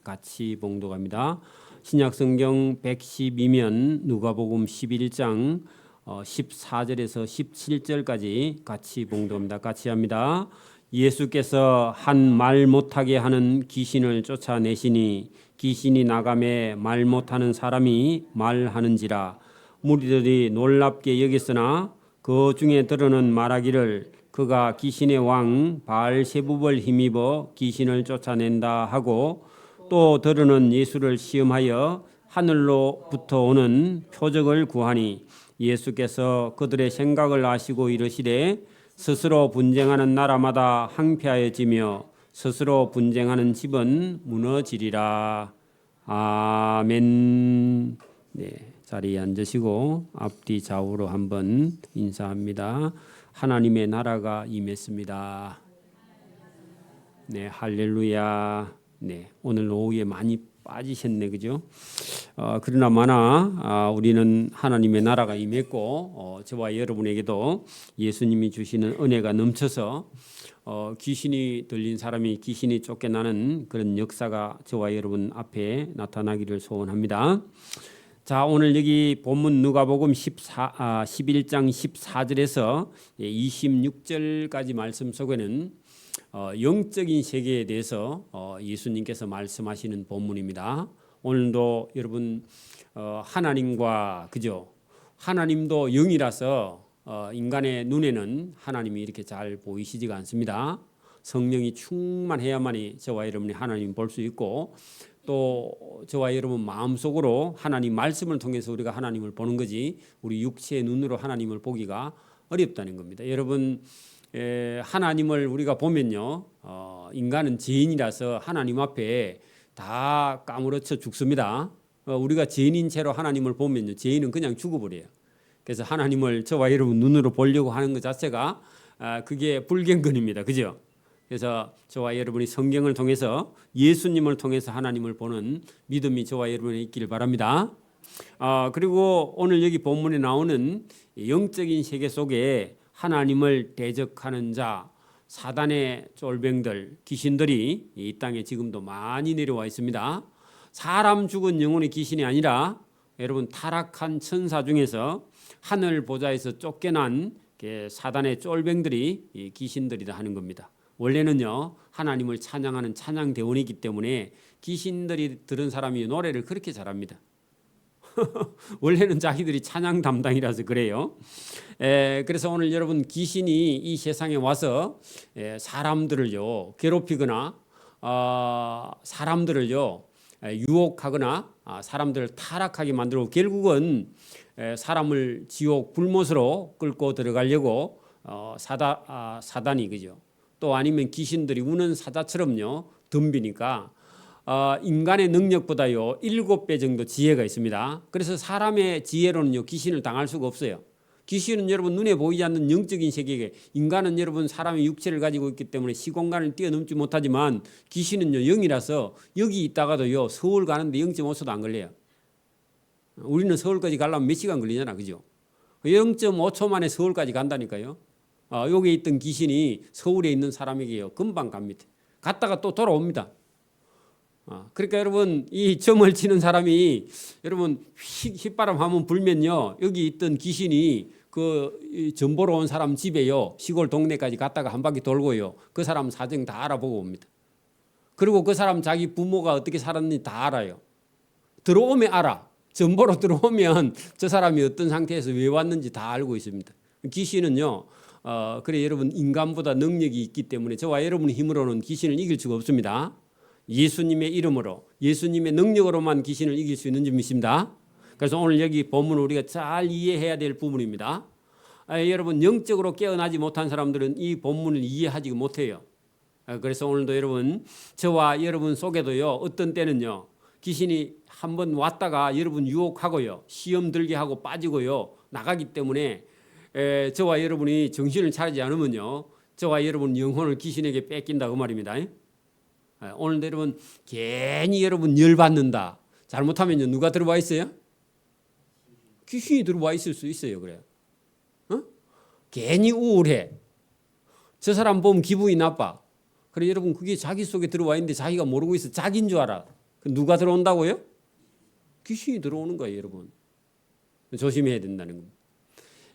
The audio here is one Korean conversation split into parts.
같이 봉독합니다. 신약성경 112면 누가복음 11장 14절에서 17절까지 같이 봉독합니다. 같이 합니다. 예수께서 한 말 못하게 하는 귀신을 쫓아내시니 귀신이 나가매 말 못하는 사람이 말하는지라. 무리들이 놀랍게 여겼으나 그 중에 들어는 말하기를 그가 귀신의 왕 바알세불을 힘입어 귀신을 쫓아낸다 하고, 또 들어는 예수를 시험하여 하늘로부터 오는 표적을 구하니 예수께서 그들의 생각을 아시고 이르시되 스스로 분쟁하는 나라마다 항폐하여지며 스스로 분쟁하는 집은 무너지리라. 아멘. 네, 자리에 앉으시고 앞뒤 좌우로 한번 인사합니다. 하나님의 나라가 임했습니다. 네, 할렐루야. 네, 오늘 오후에 많이 빠지셨네, 그죠? 그러나 우리는 하나님의 나라가 임했고 저와 여러분에게도 예수님이 주시는 은혜가 넘쳐서 귀신이 들린 사람이 귀신이 쫓겨나는 그런 역사가 저와 여러분 앞에 나타나기를 소원합니다. 자, 오늘 여기 본문 누가복음 11장 14절에서 26절까지 말씀 속에는 영적인 세계에 대해서 예수님께서 말씀하시는 본문입니다. 오늘도 여러분 하나님과 그죠? 하나님도 영이라서 인간의 눈에는 하나님이 이렇게 잘 보이시지가 않습니다. 성령이 충만해야만이 저와 여러분이 하나님 볼 수 있고, 또 저와 여러분 마음속으로 하나님 말씀을 통해서 우리가 하나님을 보는 거지 우리 육체의 눈으로 하나님을 보기가 어렵다는 겁니다. 여러분 하나님을 우리가 보면요, 인간은 죄인이라서 하나님 앞에 다 까무러쳐 죽습니다. 우리가 죄인인 채로 하나님을 보면요, 죄인은 그냥 죽어버려요. 그래서 하나님을 저와 여러분 눈으로 보려고 하는 것 자체가 그게 불경건입니다. 그죠? 그래서 저와 여러분이 성경을 통해서 예수님을 통해서 하나님을 보는 믿음이 저와 여러분에 있기를 바랍니다. 그리고 오늘 여기 본문에 나오는 영적인 세계 속에 하나님을 대적하는 자, 사단의 쫄병들, 귀신들이 이 땅에 지금도 많이 내려와 있습니다. 사람 죽은 영혼의 귀신이 아니라 여러분 타락한 천사 중에서 하늘 보좌에서 쫓겨난 사단의 쫄병들이 귀신들이라 하는 겁니다. 원래는요, 하나님을 찬양하는 찬양대원이기 때문에 귀신들이 들은 사람이 노래를 그렇게 잘합니다. 원래는 자기들이 찬양 담당이라서 그래요. 그래서 오늘 여러분 귀신이 이 세상에 와서 사람들을요 괴롭히거나 사람들을요 유혹하거나 사람들을 타락하게 만들고 결국은 사람을 지옥 불못으로 끌고 들어가려고 사단이 그죠. 또 아니면 귀신들이 우는 사자처럼요 덤비니까 인간의 능력보다요 7배 정도 지혜가 있습니다. 그래서 사람의 지혜로는요 귀신을 당할 수가 없어요. 귀신은 여러분 눈에 보이지 않는 영적인 세계에, 인간은 여러분 사람의 육체를 가지고 있기 때문에 시공간을 뛰어넘지 못하지만 귀신은요 영이라서 여기 있다가도요 서울 가는데 0.5초도 안 걸려요. 우리는 서울까지 가려면 몇 시간 걸리잖아, 그죠? 0.5초 만에 서울까지 간다니까요. 여기 있던 귀신이 서울에 있는 사람에게요 금방 갑니다. 갔다가 또 돌아옵니다. 그러니까 여러분 이 점을 치는 사람이 여러분 휘바람 한번 불면요 여기 있던 귀신이 그 점 보러 온 사람 집에요 시골 동네까지 갔다가 한 바퀴 돌고요 그 사람 사정 다 알아보고 옵니다. 그리고 그 사람 자기 부모가 어떻게 살았는지 다 알아요. 들어오면 알아. 점 보러 들어오면 저 사람이 어떤 상태에서 왜 왔는지 다 알고 있습니다. 귀신은요 그래 여러분 인간보다 능력이 있기 때문에 저와 여러분의 힘으로는 귀신을 이길 수가 없습니다. 예수님의 이름으로 예수님의 능력으로만 귀신을 이길 수 있는 줄 믿습니다. 그래서 오늘 여기 본문을 우리가 잘 이해해야 될 부분입니다. 여러분 영적으로 깨어나지 못한 사람들은 이 본문을 이해하지 못해요. 그래서 오늘도 여러분 저와 여러분 속에도요 어떤 때는요 귀신이 한번 왔다가 여러분 유혹하고요 시험 들게 하고 빠지고요 나가기 때문에 저와 여러분이 정신을 차리지 않으면요 저와 여러분 영혼을 귀신에게 뺏긴다 그 말입니다. 오늘도 여러분 괜히 여러분 열받는다 잘못하면요 누가 들어와 있어요? 귀신이 들어와 있을 수 있어요. 그래요. 괜히 우울해. 저 사람 보면 기분이 나빠. 그래 여러분 그게 자기 속에 들어와 있는데 자기가 모르고 있어. 자기인 줄 알아. 누가 들어온다고요? 귀신이 들어오는 거예요, 여러분. 조심해야 된다는 겁니다.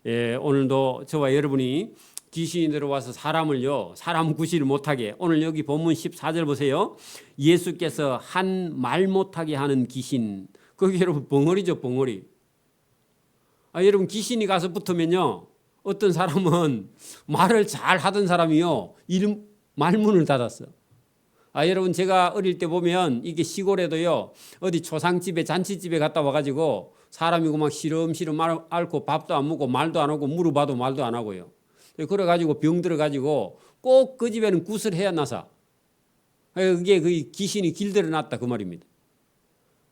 예, 오늘도 저와 여러분이 귀신이 들어와서 사람 구실을 못하게, 오늘 여기 본문 14절 보세요. 예수께서 한 말 못하게 하는 귀신, 그게 여러분 벙어리죠, 벙어리. 여러분 귀신이 가서 붙으면요, 어떤 사람은 말을 잘 하던 사람이요, 말문을 닫았어. 여러분 제가 어릴 때 보면 이게 시골에도요, 어디 초상집에 잔치집에 갔다 와가지고 사람이고 막 시름시름 앓고 밥도 안 먹고 말도 안 하고 물어봐도 말도 안 하고요. 그래가지고 병 들어가지고 꼭 그 집에는 굿을 해야 나서, 그게 그 귀신이 길들여 놨다 그 말입니다.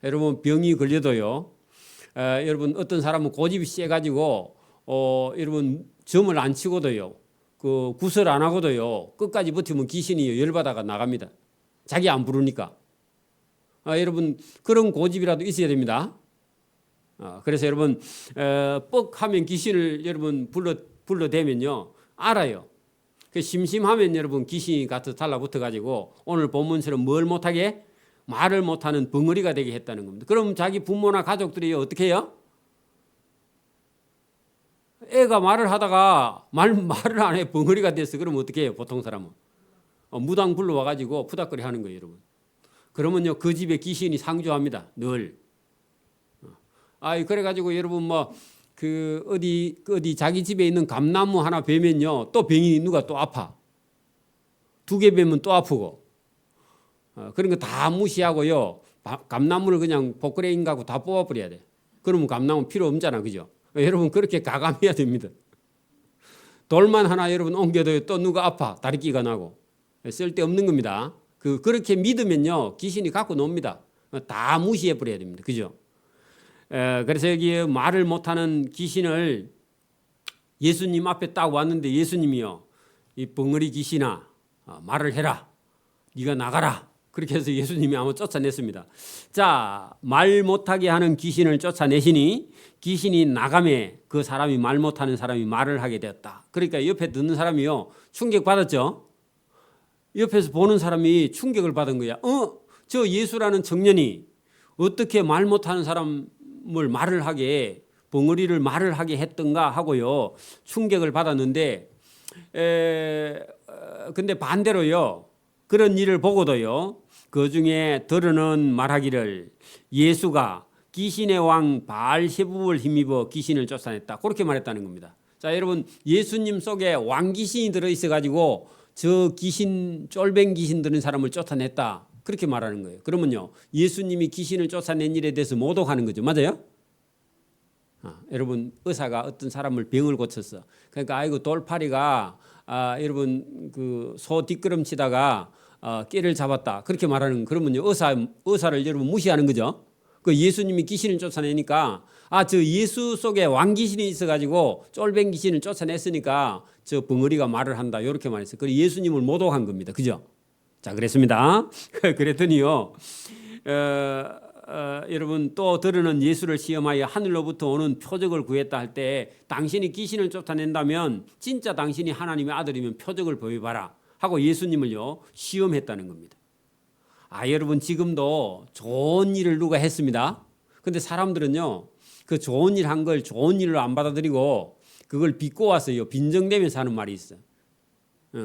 여러분 병이 걸려도요, 여러분 어떤 사람은 고집이 세가지고 여러분 점을 안 치고도요, 그 굿을 안 하고도요, 끝까지 버티면 귀신이 열받아가 나갑니다. 자기 안 부르니까. 여러분 그런 고집이라도 있어야 됩니다. 그래서 여러분 뻑하면 귀신을 여러분 불러대면요, 알아요. 그 심심하면 여러분 귀신이 가서 달라붙어 가지고 오늘 본문처럼 뭘 못하게? 말을 못하는 벙어리가 되게 했다는 겁니다. 그럼 자기 부모나 가족들이 어떻게 해요? 애가 말을 하다가 말을 안 해 벙어리가 됐어. 그러면 어떻게 해요? 보통 사람은 무당 불러와 가지고 푸닥거리 하는 거예요, 여러분. 그러면요 그 집에 귀신이 상주합니다, 늘. 그래 가지고 여러분 뭐 그 어디 자기 집에 있는 감나무 하나 베면요, 또 병이 누가 또 아파. 2개 베면 또 아프고. 그런 거 다 무시하고요, 감나무를 그냥 포크레인하고 다 뽑아버려야 돼. 그러면 감나무 필요 없잖아, 그죠? 여러분 그렇게 가감해야 됩니다. 돌만 하나 여러분 옮겨도 또 누가 아파, 다리끼가 나고. 쓸데없는 겁니다. 그렇게 믿으면요 귀신이 갖고 놉니다. 다 무시해 버려야 됩니다, 그죠? 그래서 여기 말을 못하는 귀신을 예수님 앞에 딱 왔는데 예수님이요, 이 벙어리 귀신아, 말을 해라, 네가 나가라, 그렇게 해서 예수님이 아마 쫓아냈습니다. 자, 말 못하게 하는 귀신을 쫓아내시니 귀신이 나가매 그 사람이, 말 못하는 사람이 말을 하게 되었다. 그러니까 옆에 듣는 사람이요 충격받았죠. 옆에서 보는 사람이 충격을 받은 거야. 저 예수라는 청년이 어떻게 말 못하는 사람을 말을 하게, 벙어리를 말을 하게 했던가 하고요 충격을 받았는데, 근데 반대로요, 그런 일을 보고도요 그 중에 더러는 말하기를 예수가 귀신의 왕 바알세부를 힘입어 귀신을 쫓아냈다, 그렇게 말했다는 겁니다. 자, 여러분 예수님 속에 왕귀신이 들어있어 가지고 저 귀신, 쫄뱅 귀신 들은 사람을 쫓아냈다, 그렇게 말하는 거예요. 그러면요 예수님이 귀신을 쫓아낸 일에 대해서 모독하는 거죠. 맞아요? 여러분 의사가 어떤 사람을 병을 고쳤어. 그러니까 아이고 돌팔이가 여러분 그 소 뒷걸음치다가 깨를 잡았다, 그렇게 말하는. 그러면요 의사를 여러분 무시하는 거죠. 그 예수님이 귀신을 쫓아내니까 저 예수 속에 왕귀신이 있어가지고 쫄뱅 귀신을 쫓아냈으니까 저 벙어리가 말을 한다, 이렇게 말했어요. 그리고 예수님을 모독한 겁니다, 그죠? 자, 그랬습니다. 그랬더니요 여러분 또 더러는 예수를 시험하여 하늘로부터 오는 표적을 구했다 할 때, 당신이 귀신을 쫓아낸다면 진짜 당신이 하나님의 아들이면 표적을 보여봐라 하고 예수님을요 시험했다는 겁니다. 여러분 지금도 좋은 일을 누가 했습니다. 근데 사람들은요 그 좋은 일 한 걸 좋은 일로 안 받아들이고 그걸 비꼬아서요 빈정대면서 하는 말이 있어.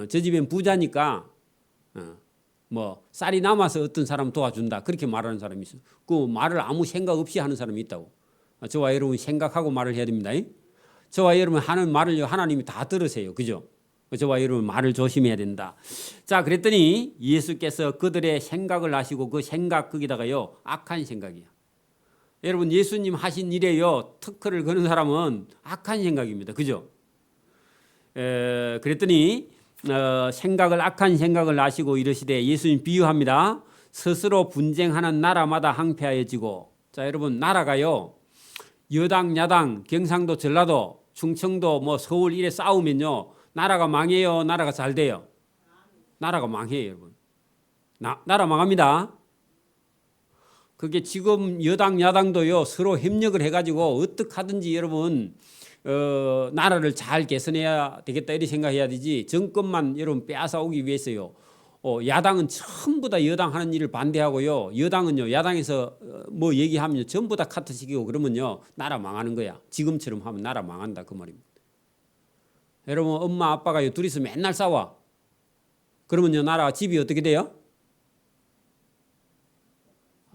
저 집엔 부자니까 뭐 쌀이 남아서 어떤 사람 도와준다, 그렇게 말하는 사람이 있어. 그 말을 아무 생각 없이 하는 사람이 있다고. 저와 여러분 생각하고 말을 해야 됩니다. 저와 여러분 하는 말을 하나님이 다 들으세요, 그죠? 저와 여러분 말을 조심해야 된다. 자, 그랬더니 예수께서 그들의 생각을 아시고 그 생각 거기다가요 악한 생각이야. 여러분 예수님 하신 일에요 특허를 거는 사람은 악한 생각입니다, 그죠? 그랬더니 생각을, 악한 생각을 아시고 이르시되, 예수님 비유합니다. 스스로 분쟁하는 나라마다 항폐하여지고. 자, 여러분 나라가요 여당 야당 경상도 전라도 충청도 뭐 서울 이래 싸우면요 나라가 망해요, 나라가 잘 돼요? 나라가 망해요, 여러분. 나라 망합니다. 그게 지금 여당 야당도요 서로 협력을 해가지고 어떻게 하든지 여러분 나라를 잘 개선해야 되겠다, 이렇게 생각해야 되지, 정권만 여러분 빼앗아 오기 위해서요 야당은 전부 다 여당 하는 일을 반대하고요. 여당은요, 야당에서 뭐 얘기하면 전부 다 카트시키고 그러면요, 나라 망하는 거야. 지금처럼 하면 나라 망한다 그 말입니다. 여러분 엄마 아빠가요 둘이서 맨날 싸워. 그러면요 나라 집이 어떻게 돼요?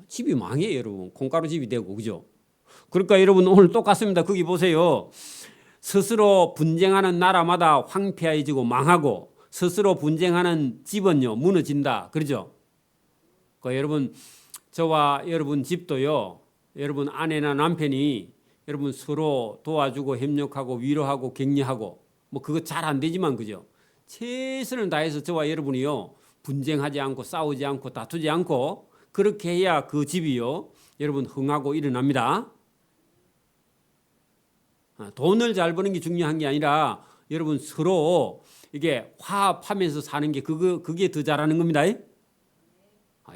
집이 망해요 여러분. 콩가루 집이 되고 그죠? 그러니까 여러분 오늘 똑같습니다. 거기 보세요. 스스로 분쟁하는 나라마다 황폐해지고 망하고 스스로 분쟁하는 집은요 무너진다. 그러죠? 그러니까 여러분 저와 여러분 집도요. 여러분 아내나 남편이 여러분 서로 도와주고 협력하고 위로하고 격려하고 뭐 그거 잘 안 되지만 그죠? 최선을 다해서 저와 여러분이요 분쟁하지 않고 싸우지 않고 다투지 않고 그렇게 해야 그 집이요 여러분 흥하고 일어납니다. 돈을 잘 버는 게 중요한 게 아니라 여러분 서로 이게 화합하면서 사는 게 그게 더 잘하는 겁니다.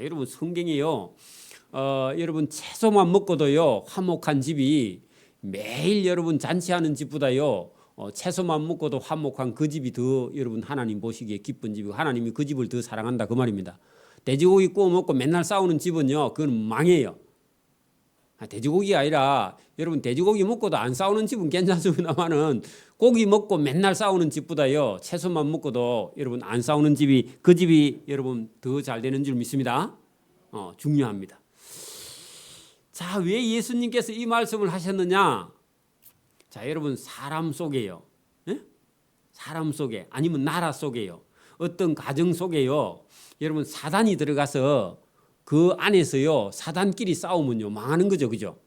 여러분 성경이요 여러분 채소만 먹고도요 화목한 집이 매일 여러분 잔치하는 집보다요 채소만 먹고도 화목한 그 집이 더 여러분 하나님 보시기에 기쁜 집이고 하나님이 그 집을 더 사랑한다 그 말입니다. 돼지고기 구워 먹고 맨날 싸우는 집은요 그건 망해요. 돼지고기가 아니라 여러분 돼지고기 먹고도 안 싸우는 집은 괜찮습니다만은 고기 먹고 맨날 싸우는 집보다요 채소만 먹고도 여러분 안 싸우는 집이 그 집이 여러분 더 잘 되는 줄 믿습니다. 중요합니다. 자, 왜 예수님께서 이 말씀을 하셨느냐? 자, 여러분 사람 속에요. 사람 속에 아니면 나라 속에요. 어떤 가정 속에요. 여러분 사단이 들어가서 그 안에서요 사단끼리 싸우면요 망하는 거죠, 그죠?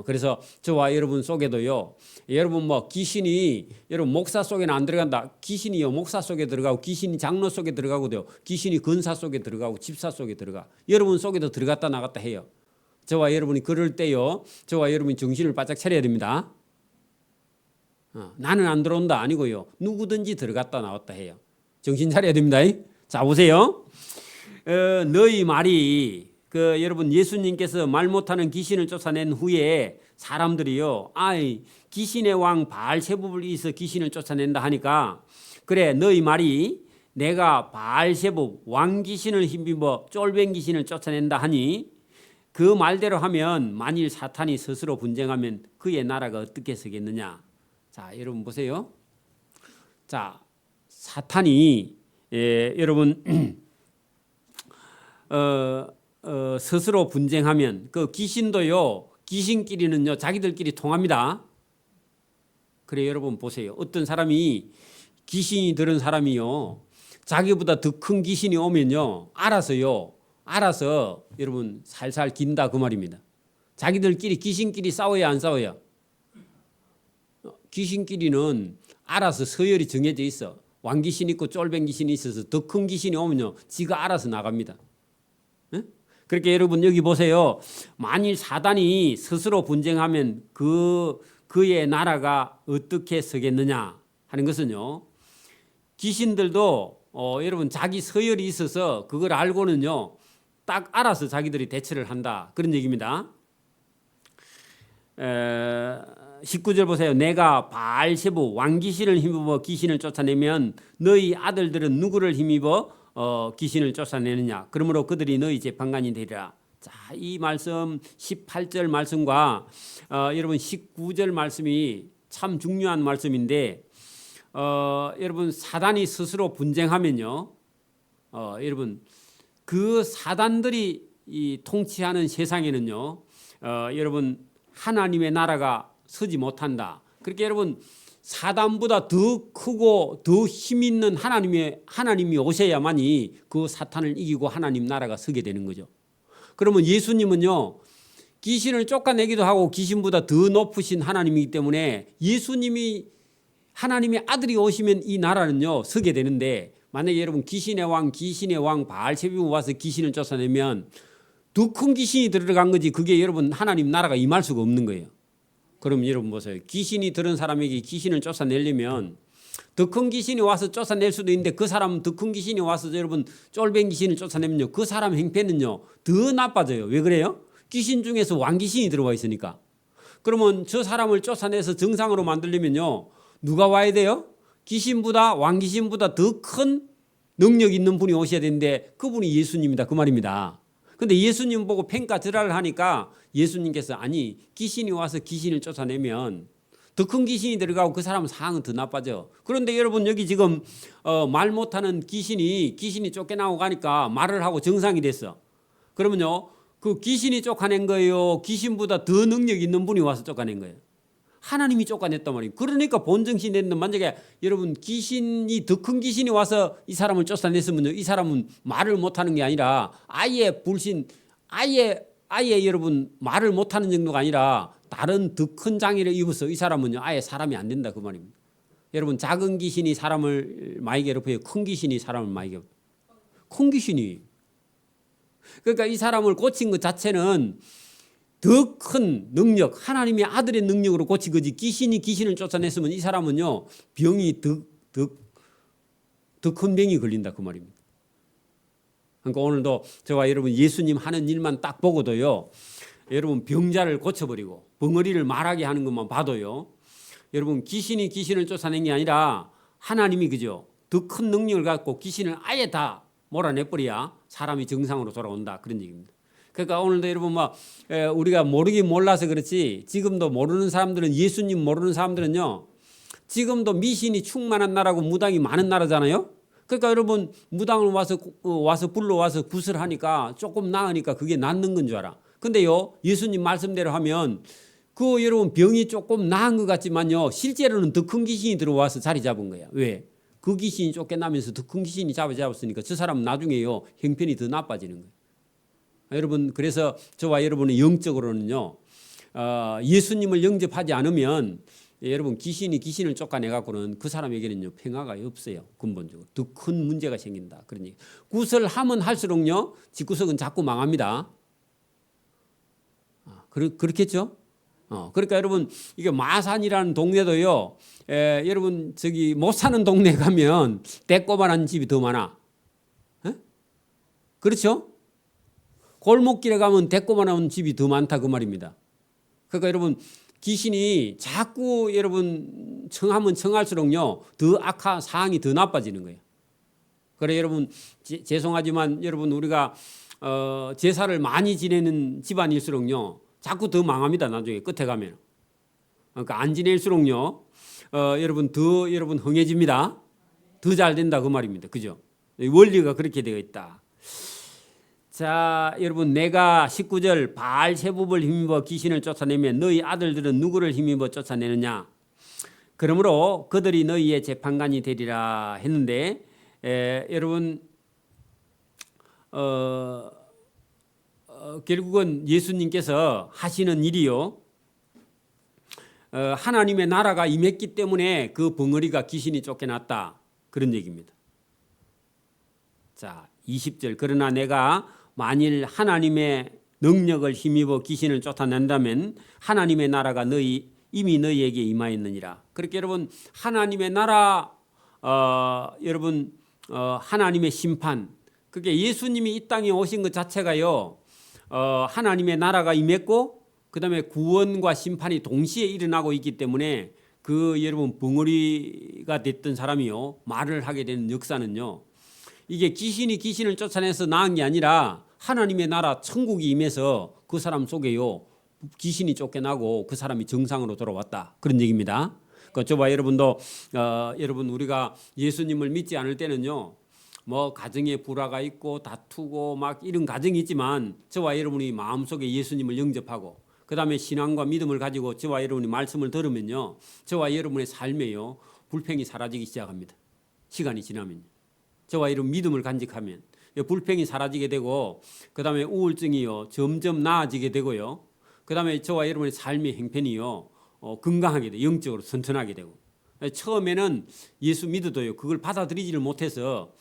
그래서 저와 여러분 속에도요 여러분 뭐 귀신이 여러분 목사 속에는 안 들어간다. 귀신이요 목사 속에 들어가고 귀신이 장로 속에 들어가고도요 귀신이 권사 속에 들어가고 집사 속에 들어가. 여러분 속에도 들어갔다 나갔다 해요. 저와 여러분이 그럴 때요 저와 여러분이 정신을 바짝 차려야 됩니다. 나는 안 들어온다 아니고요 누구든지 들어갔다 나왔다 해요. 정신 차려야 됩니다. 자 보세요. 너희 말이 여러분 예수님께서 말 못하는 귀신을 쫓아낸 후에 사람들이요 귀신의 왕 바알세붑을 이어서 귀신을 쫓아낸다 하니까 그래 너희 말이 내가 바알세붑 왕 귀신을 힘입어 쫄병 귀신을 쫓아낸다 하니 그 말대로 하면 만일 사탄이 스스로 분쟁하면 그의 나라가 어떻게 서겠느냐. 자 여러분 보세요. 자 사탄이 여러분 스스로 분쟁하면 그 귀신도요 귀신끼리는요 자기들끼리 통합니다. 그래 여러분 보세요. 어떤 사람이 귀신이 들은 사람이요 자기보다 더 큰 귀신이 오면요 알아서 여러분 살살 긴다 그 말입니다. 자기들끼리 귀신끼리 싸워야 안 싸워야? 귀신끼리는 알아서 서열이 정해져 있어. 왕귀신 있고 쫄병 귀신이 있어서 더 큰 귀신이 오면요 지가 알아서 나갑니다. 그렇게 여러분 여기 보세요. 만일 사단이 스스로 분쟁하면 그의 나라가 어떻게 서겠느냐 하는 것은요. 귀신들도 여러분 자기 서열이 있어서 그걸 알고는요. 딱 알아서 자기들이 대처를 한다. 그런 얘기입니다. 19절 보세요. 내가 바알세붑 왕귀신을 힘입어 귀신을 쫓아내면 너희 아들들은 누구를 힘입어 귀신을 쫓아내느냐. 그러므로 그들이 너희 재판관이 되리라. 자, 이 말씀 18절 말씀과 여러분 19절 말씀이 참 중요한 말씀인데 여러분 사단이 스스로 분쟁하면요. 여러분 그 사단들이 이 통치하는 세상에는요. 여러분 하나님의 나라가 서지 못한다. 그렇게 여러분 사단보다 더 크고 더 힘 있는 하나님이 오셔야만이 그 사탄을 이기고 하나님 나라가 서게 되는 거죠. 그러면 예수님은요 귀신을 쫓아내기도 하고 귀신보다 더 높으신 하나님이기 때문에 예수님이 하나님의 아들이 오시면 이 나라는요 서게 되는데 만약에 여러분 귀신의 왕 바알세붑이 와서 귀신을 쫓아내면 더 큰 귀신이 들어간 거지 그게 여러분 하나님 나라가 임할 수가 없는 거예요. 그럼 여러분 보세요. 귀신이 들은 사람에게 귀신을 쫓아내려면 더 큰 귀신이 와서 쫓아낼 수도 있는데 그 사람은 더 큰 귀신이 와서 여러분 쫄병 귀신을 쫓아내면요. 그 사람 행패는요. 더 나빠져요. 왜 그래요? 귀신 중에서 왕귀신이 들어와 있으니까. 그러면 저 사람을 쫓아내서 정상으로 만들려면요. 누가 와야 돼요? 왕귀신보다 더 큰 능력 있는 분이 오셔야 되는데 그분이 예수님이다 그 말입니다. 근데 예수님 보고 평가절하를 하니까 예수님께서 아니 귀신이 와서 귀신을 쫓아내면 더 큰 귀신이 들어가고 그 사람은 상황은 더 나빠져. 그런데 여러분 여기 지금 말 못하는 귀신이 쫓겨나고 가니까 말을 하고 정상이 됐어. 그러면요 그 귀신이 쫓아낸 거예요? 귀신보다 더 능력 있는 분이 와서 쫓아낸 거예요? 하나님이 쫓아냈단 말이에요. 그러니까 본정신이 됐는데 만약에 여러분 귀신이 더 큰 귀신이 와서 이 사람을 쫓아냈으면요 이 사람은 말을 못하는 게 아니라 아예 불신 아예 여러분 말을 못하는 정도가 아니라 다른 더 큰 장애를 입어서 이 사람은요 아예 사람이 안 된다 그 말입니다. 여러분 작은 귀신이 사람을 많이 괴롭혀요? 큰 귀신이 사람을 많이 괴롭혀요? 큰 귀신이. 그러니까 이 사람을 고친 것 자체는 더 큰 능력, 하나님의 아들의 능력으로 고친 거지. 귀신이 귀신을 쫓아냈으면 이 사람은요 병이 더 큰 병이 걸린다 그 말입니다. 그러니까 오늘도 저와 여러분 예수님 하는 일만 딱 보고도요 여러분 병자를 고쳐버리고 벙어리를 말하게 하는 것만 봐도요 여러분 귀신이 귀신을 쫓아낸 게 아니라 하나님이 그죠 더 큰 능력을 갖고 귀신을 아예 다 몰아내버려야 사람이 정상으로 돌아온다 그런 얘기입니다. 그러니까 오늘도 여러분 우리가 모르긴 몰라서 그렇지 지금도 모르는 사람들은 예수님 모르는 사람들은요 지금도 미신이 충만한 나라고 무당이 많은 나라잖아요. 그러니까 여러분 무당을 와서 불러와서 구슬하니까 조금 나으니까 그게 낫는 건 줄 알아. 근데요 예수님 말씀대로 하면 그 여러분 병이 조금 나은 것 같지만요 실제로는 더 큰 귀신이 들어와서 자리 잡은 거야. 왜? 그 귀신이 쫓겨나면서 더 큰 귀신이 잡았으니까 저 사람은 나중에요 형편이 더 나빠지는 거예요. 여러분 그래서 저와 여러분의 영적으로는요 예수님을 영접하지 않으면 여러분 귀신이 귀신을 쫓아내 갖고는 그 사람에게는요 평화가 없어요. 근본적으로 더 큰 문제가 생긴다 그런 얘기. 구설하면 할수록요 집구석은 자꾸 망합니다. 그렇겠죠? 그러니까 여러분 이게 마산이라는 동네도요 여러분 저기 못 사는 동네 가면 떼꼬만한 집이 더 많아. 에? 그렇죠? 골목길에 가면 떼꼬만한 집이 더 많다 그 말입니다. 그러니까 여러분 귀신이 자꾸 여러분 청하면 청할수록요 더 악한 상황이 더 나빠지는 거예요. 그래 여러분 죄송하지만 여러분 우리가 제사를 많이 지내는 집안일수록요 자꾸 더 망합니다. 나중에 끝에 가면. 그러니까 안 지낼수록요 여러분 더 여러분 흥해집니다. 더 잘 된다 그 말입니다. 그죠? 원리가 그렇게 되어 있다. 자 여러분 내가 19절 바알세붑을 힘입어 귀신을 쫓아내면 너희 아들들은 누구를 힘입어 쫓아내느냐. 그러므로 그들이 너희의 재판관이 되리라 했는데 여러분 결국은 예수님께서 하시는 일이요 하나님의 나라가 임했기 때문에 그 벙어리가 귀신이 쫓겨났다 그런 얘기입니다. 자 20절 그러나 내가 만일 하나님의 능력을 힘입어 귀신을 쫓아낸다면 하나님의 나라가 이미 너희에게 임하였느니라. 그렇게 여러분 하나님의 나라 여러분 하나님의 심판 그게 예수님이 이 땅에 오신 것 자체가요 하나님의 나라가 임했고 그다음에 구원과 심판이 동시에 일어나고 있기 때문에 그 여러분 벙어리가 됐던 사람이요 말을 하게 되는 역사는요 이게 귀신이 귀신을 쫓아내서 나은 게 아니라 하나님의 나라 천국이 임해서 그 사람 속에요 귀신이 쫓겨나고 그 사람이 정상으로 돌아왔다 그런 얘기입니다. 그러니까 저와 여러분도 여러분 우리가 예수님을 믿지 않을 때는요 뭐 가정에 불화가 있고 다투고 막 이런 가정이 있지만 저와 여러분이 마음속에 예수님을 영접하고 그다음에 신앙과 믿음을 가지고 저와 여러분이 말씀을 들으면요 저와 여러분의 삶에요 불평이 사라지기 시작합니다. 시간이 지나면 저와 여러분 믿음을 간직하면 불평이 사라지게 되고 그다음에 우울증이요 점점 나아지게 되고요 그다음에 저와 여러분의 삶의 형편이요 건강하게 돼 영적으로 선천하게 되고 처음에는 예수 믿어도요 그걸 받아들이지를 못해서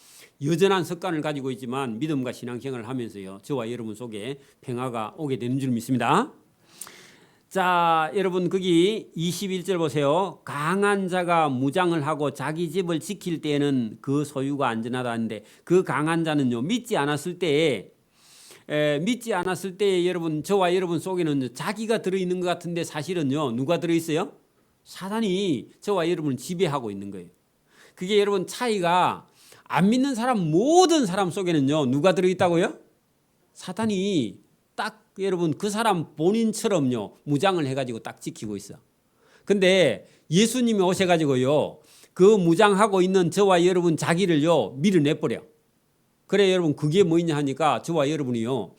여전한 습관을 가지고 있지만 믿음과 신앙생활을 하면서요 저와 여러분 속에 평화가 오게 되는 줄 믿습니다. 자 여러분 거기 21절 보세요. 강한 자가 무장을 하고 자기 집을 지킬 때에는 그 소유가 안전하다 하는데 그 강한 자는요 믿지 않았을 때에 여러분 저와 여러분 속에는 자기가 들어있는 것 같은데 사실은요 누가 들어있어요? 사단이 저와 여러분을 지배하고 있는 거예요. 그게 여러분 차이가 안 믿는 사람 모든 사람 속에는요 누가 들어있다고요? 사단이 딱 여러분 그 사람 본인처럼요 무장을 해가지고 딱 지키고 있어. 근데 예수님이 오셔가지고요 그 무장하고 있는 저와 여러분 자기를요 밀어내버려. 그래 여러분 그게 뭐냐 하니까 저와 여러분이요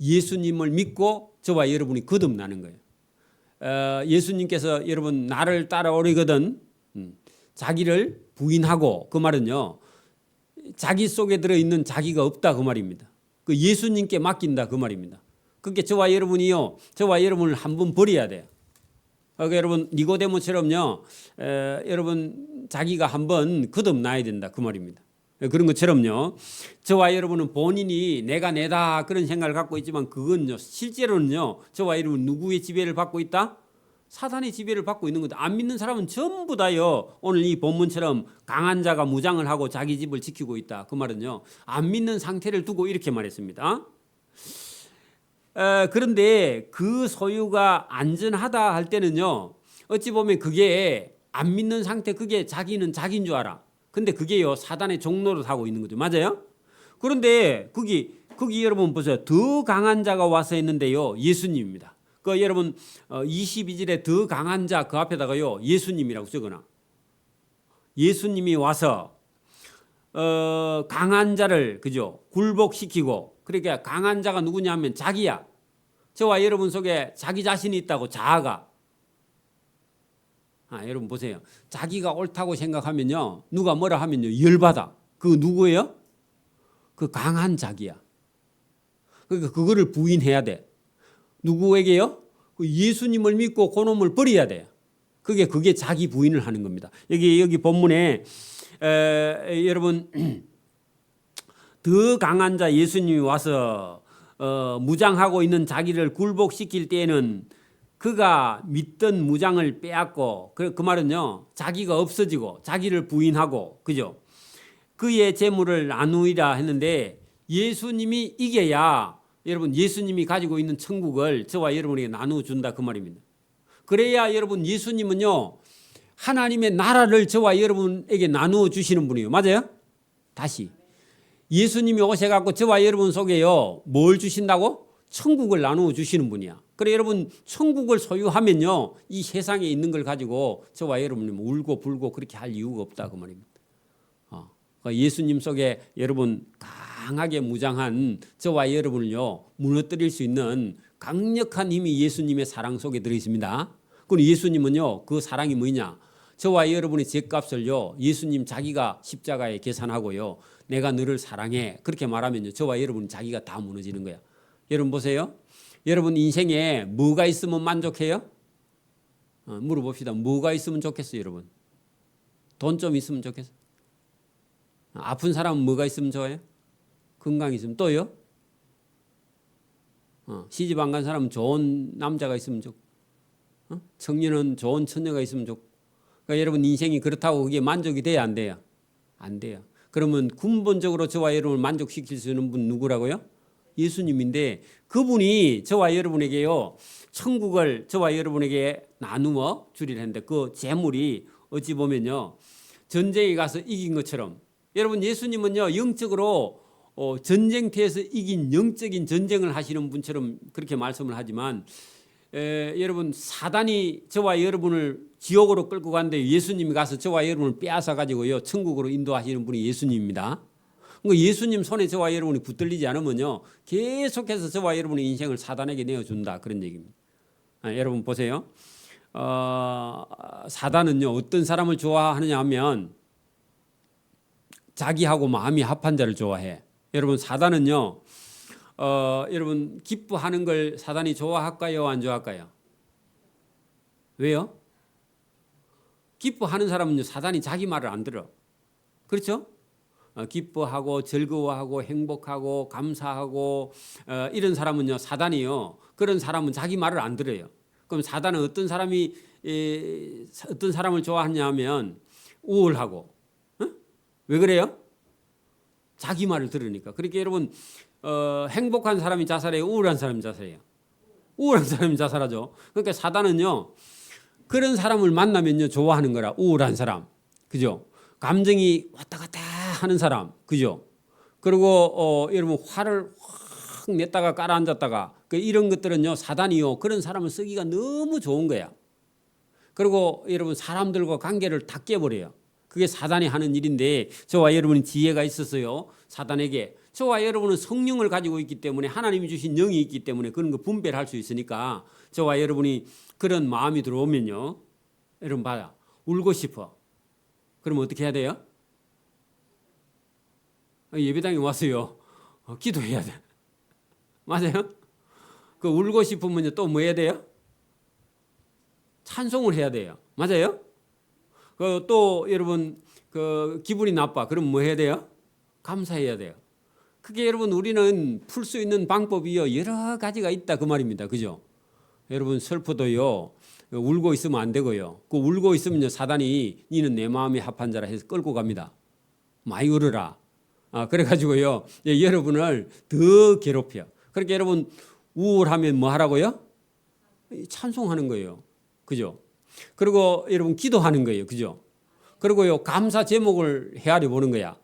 예수님을 믿고 저와 여러분이 거듭나는 거예요. 예수님께서 여러분 나를 따라오리거든 자기를 부인하고, 그 말은요 자기 속에 들어있는 자기가 없다 그 말입니다. 그 예수님께 맡긴다 그 말입니다. 그게 저와 여러분이요 저와 여러분을 한번 버려야 돼요. 그러니까 여러분 니고데모처럼요 여러분 자기가 한번 거듭나야 된다 그 말입니다. 그런 것처럼요 저와 여러분은 본인이 내가 내다 그런 생각을 갖고 있지만 그건요 실제로는요 저와 여러분 누구의 지배를 받고 있다? 사단의 지배를 받고 있는 거다. 안 믿는 사람은 전부 다요 오늘 이 본문처럼 강한 자가 무장을 하고 자기 집을 지키고 있다. 그 말은요 안 믿는 상태를 두고 이렇게 말했습니다. 그런데 그 소유가 안전하다 할 때는요 어찌 보면 그게 안 믿는 상태, 그게 자기는 자기인 줄 알아. 근데 그게요 사단의 종로를 하고 있는 거죠. 맞아요? 그런데 거기 여러분 보세요. 더 강한 자가 와서 했는데요 예수님입니다. 그 여러분 22절에 더 강한 자 그 앞에다가요 예수님이라고 적어놔. 예수님이 와서 강한 자를 그죠 굴복시키고, 그러니까 강한 자가 누구냐 하면 자기야. 저와 여러분 속에 자기 자신이 있다고, 자아가. 여러분 보세요. 자기가 옳다고 생각하면요 누가 뭐라 하면요 열받아. 그 누구예요? 그 강한 자기야. 그러니까 그거를 부인해야 돼. 누구에게요? 그 예수님을 믿고 그놈을 버려야 돼요. 그게 자기 부인을 하는 겁니다. 여기 본문에 여러분 더 강한 자 예수님이 와서 무장하고 있는 자기를 굴복시킬 때에는 그가 믿던 무장을 빼앗고, 그 말은요 자기가 없어지고 자기를 부인하고, 그죠? 그의 재물을 나누이라 했는데 예수님이 이겨야 여러분 예수님이 가지고 있는 천국을 저와 여러분에게 나누어준다 그 말입니다. 그래야 여러분 예수님은요 하나님의 나라를 저와 여러분에게 나누어 주시는 분이에요. 맞아요? 다시 예수님이 오셔갖고 저와 여러분 속에요 뭘 주신다고? 천국을 나누어 주시는 분이야. 그래 여러분 천국을 소유하면요 이 세상에 있는 걸 가지고 저와 여러분이 울고 불고 그렇게 할 이유가 없다 그 말입니다. 예수님 속에 여러분 강하게 무장한 저와 여러분을요 무너뜨릴 수 있는 강력한 힘이 예수님의 사랑 속에 들어 있습니다. 그럼 예수님은요 그 사랑이 뭐냐? 저와 여러분의 죄값을요 예수님 자기가 십자가에 계산하고요 내가 너를 사랑해 그렇게 말하면요 저와 여러분 자기가 다 무너지는 거야. 여러분 보세요. 여러분 인생에 뭐가 있으면 만족해요? 물어봅시다. 뭐가 있으면 좋겠어요 여러분? 돈 좀 있으면 좋겠어요? 아픈 사람은 뭐가 있으면 좋아요? 건강이 있으면. 또요? 시집 안 간 사람은 좋은 남자가 있으면 좋고, 청년은 좋은 처녀가 있으면 좋고. 그러니까 여러분 인생이 그렇다고 그게 만족이 돼야 안 돼요? 안 돼요. 그러면 근본적으로 저와 여러분을 만족시킬 수 있는 분 누구라고요? 예수님인데 그분이 저와 여러분에게요 천국을 저와 여러분에게 나누어 주리라 했는데 그 재물이 어찌 보면요 전쟁에 가서 이긴 것처럼, 여러분 예수님은요 영적으로 전쟁터에서 이긴 영적인 전쟁을 하시는 분처럼 그렇게 말씀을 하지만 여러분 사단이 저와 여러분을 지옥으로 끌고 가는데 예수님이 가서 저와 여러분을 빼앗아 가지고요 천국으로 인도하시는 분이 예수님입니다. 그러니까 예수님 손에 저와 여러분이 붙들리지 않으면요 계속해서 저와 여러분의 인생을 사단에게 내어준다 그런 얘기입니다. 여러분 보세요. 사단은요 어떤 사람을 좋아하느냐 하면 자기하고 마음이 합한 자를 좋아해. 여러분 사단은요 여러분 기뻐하는 걸 사단이 좋아할까요 안 좋아할까요? 왜요? 기뻐하는 사람은요 사단이 자기 말을 안 들어. 그렇죠? 기뻐하고 즐거워하고 행복하고 감사하고 이런 사람은요 사단이요 그런 사람은 자기 말을 안 들어요. 그럼 사단은 어떤 사람을 좋아하냐 하면 우월하고, 왜 그래요? 자기 말을 들으니까. 그러니까 여러분 행복한 사람이 자살해요? 우울한 사람이 자살해요? 우울한 사람이 자살하죠. 그러니까 사단은요 그런 사람을 만나면요 좋아하는 거라. 우울한 사람, 그죠? 감정이 왔다 갔다 하는 사람, 그죠? 그리고 여러분 화를 확 냈다가 깔아앉았다가 이런 것들은요 사단이요 그런 사람을 쓰기가 너무 좋은 거야. 그리고 여러분 사람들과 관계를 다 깨버려요. 그게 사단이 하는 일인데 저와 여러분이 지혜가 있어서요 사단에게 저와 여러분은 성령을 가지고 있기 때문에 하나님이 주신 영이 있기 때문에 그런 거 분별할 수 있으니까 저와 여러분이 그런 마음이 들어오면요 여러분 봐요 울고 싶어. 그러면 어떻게 해야 돼요? 예배당에 와서요 기도해야 돼. 맞아요? 그 울고 싶으면 또 뭐 해야 돼요? 찬송을 해야 돼요. 맞아요? 그 또 여러분 그 기분이 나빠. 그럼 뭐 해야 돼요? 감사해야 돼요. 그게 여러분 우리는 풀 수 있는 방법이요 여러 가지가 있다 그 말입니다. 그죠? 여러분 슬퍼도요 울고 있으면 안 되고요. 그 울고 있으면요 사단이 니는 내 마음에 합한 자라 해서 끌고 갑니다. 많이 울어라. 그래가지고요 여러분을 더 괴롭혀. 그러니까 여러분 우울하면 뭐 하라고요? 찬송하는 거예요. 그죠? 그리고 여러분 기도하는 거예요. 그죠? 그리고요 감사 제목을 헤아려 보는 거야.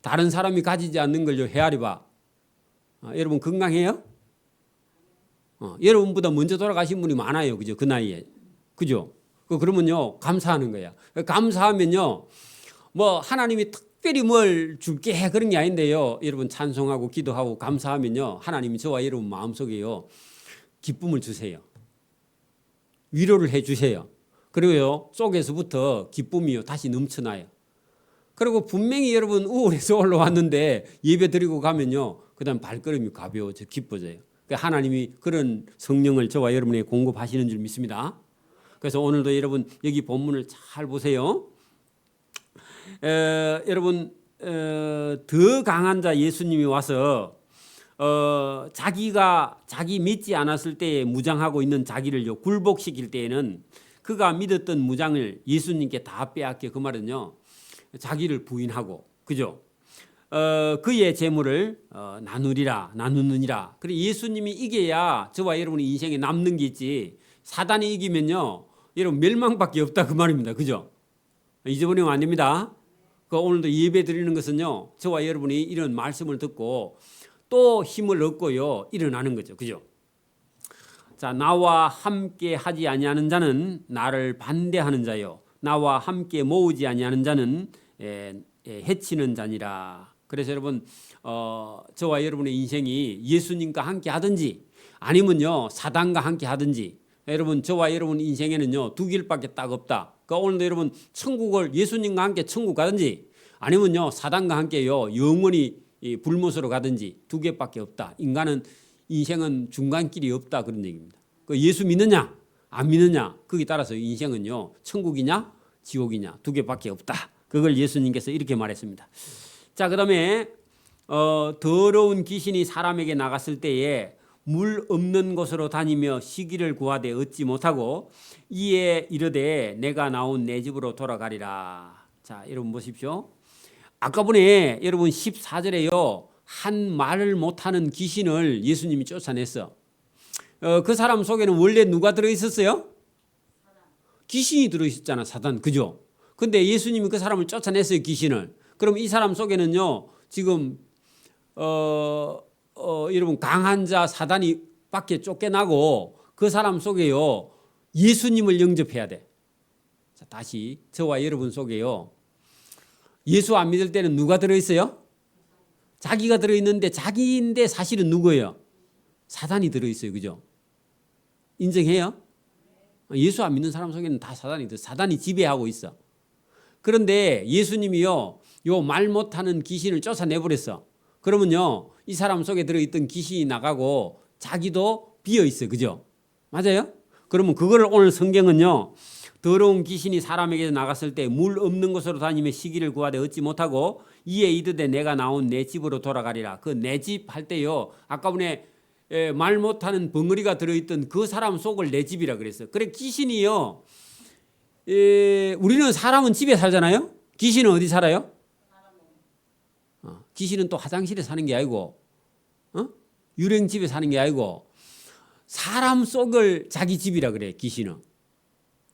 다른 사람이 가지지 않는 걸요 헤아려 봐. 여러분 건강해요? 여러분보다 먼저 돌아가신 분이 많아요. 그죠? 그 나이에. 그죠? 그러면요 감사하는 거야. 감사하면요 뭐 하나님이 특별히 뭘 줄게 그런 게 아닌데요. 여러분 찬송하고 기도하고 감사하면요 하나님이 저와 여러분 마음속에요 기쁨을 주세요. 위로를 해 주세요. 그리고요 속에서부터 기쁨이요 다시 넘쳐나요. 그리고 분명히 여러분 우울해서 올라왔는데 예배 드리고 가면요 그다음 발걸음이 가벼워져 기뻐져요. 하나님이 그런 성령을 저와 여러분에게 공급하시는 줄 믿습니다. 그래서 오늘도 여러분 여기 본문을 잘 보세요. 여러분 더 강한 자 예수님이 와서 자기 믿지 않았을 때에 무장하고 있는 자기를요 굴복시킬 때에는 그가 믿었던 무장을 예수님께 다 빼앗겨. 그 말은요 자기를 부인하고 그죠? 그의 재물을 나누느니라. 그래 예수님이 이겨야 저와 여러분의 인생에 남는 게 있지. 사단이 이기면요 여러분 멸망밖에 없다 그 말입니다. 그죠? 잊어버리면 안 됩니다. 오늘도 예배 드리는 것은요 저와 여러분이 이런 말씀을 듣고 또 힘을 얻고요 일어나는 거죠. 그죠? 자, 나와 함께 하지 아니하는 자는 나를 반대하는 자요 나와 함께 모으지 아니하는 자는 해치는 자니라. 그래서 여러분 저와 여러분의 인생이 예수님과 함께 하든지 아니면요 사단과 함께 하든지 여러분 저와 여러분 인생에는요 두 길밖에 딱 없다. 오늘도 여러분 천국을 예수님과 함께 천국 가든지 아니면요 사단과 함께요 영원히 불못으로 가든지 두 개밖에 없다. 인생은 중간길이 없다 그런 얘기입니다. 예수 믿느냐 안 믿느냐 거기에 따라서 인생은요 천국이냐 지옥이냐 두 개밖에 없다. 그걸 예수님께서 이렇게 말했습니다. 자, 그다음에 더러운 귀신이 사람에게 나갔을 때에 물 없는 곳으로 다니며 시기를 구하되 얻지 못하고 이에 이르되 내가 나온 내 집으로 돌아가리라. 자, 여러분 보십시오. 아까 전에 여러분 14절에요. 한 말을 못하는 귀신을 예수님이 쫓아냈어. 그 사람 속에는 원래 누가 들어있었어요? 귀신이 들어있었잖아. 사단. 그죠? 근데 예수님이 그 사람을 쫓아냈어요. 귀신을. 그럼 이 사람 속에는요. 지금 여러분 강한 자 사단이 밖에 쫓겨나고 그 사람 속에요. 예수님을 영접해야 돼. 자, 다시 저와 여러분 속에요. 예수 안 믿을 때는 누가 들어있어요? 자기가 들어있는데 자기인데 사실은 누구예요? 사단이 들어있어요. 그죠? 인정해요? 예수 안 믿는 사람 속에는 다 사단이 지배하고 있어. 그런데 예수님이요. 요 말 못하는 귀신을 쫓아내버렸어. 그러면요. 이 사람 속에 들어있던 귀신이 나가고 자기도 비어있어요. 그죠? 맞아요? 그러면 그걸 오늘 성경은요. 더러운 귀신이 사람에게 나갔을 때 물 없는 곳으로 다니며 시기를 구하되 얻지 못하고 이에 이르되 내가 나온 내 집으로 돌아가리라. 그 내 집 할 때요. 아까 전에 말 못하는 벙어리가 들어있던 그 사람 속을 내 집이라 그랬어요. 그래 귀신이요. 우리는 사람은 집에 살잖아요. 귀신은 어디 살아요? 귀신은 또 화장실에 사는 게 아니고 유령집에 사는 게 아니고 사람 속을 자기 집이라 그래. 귀신은.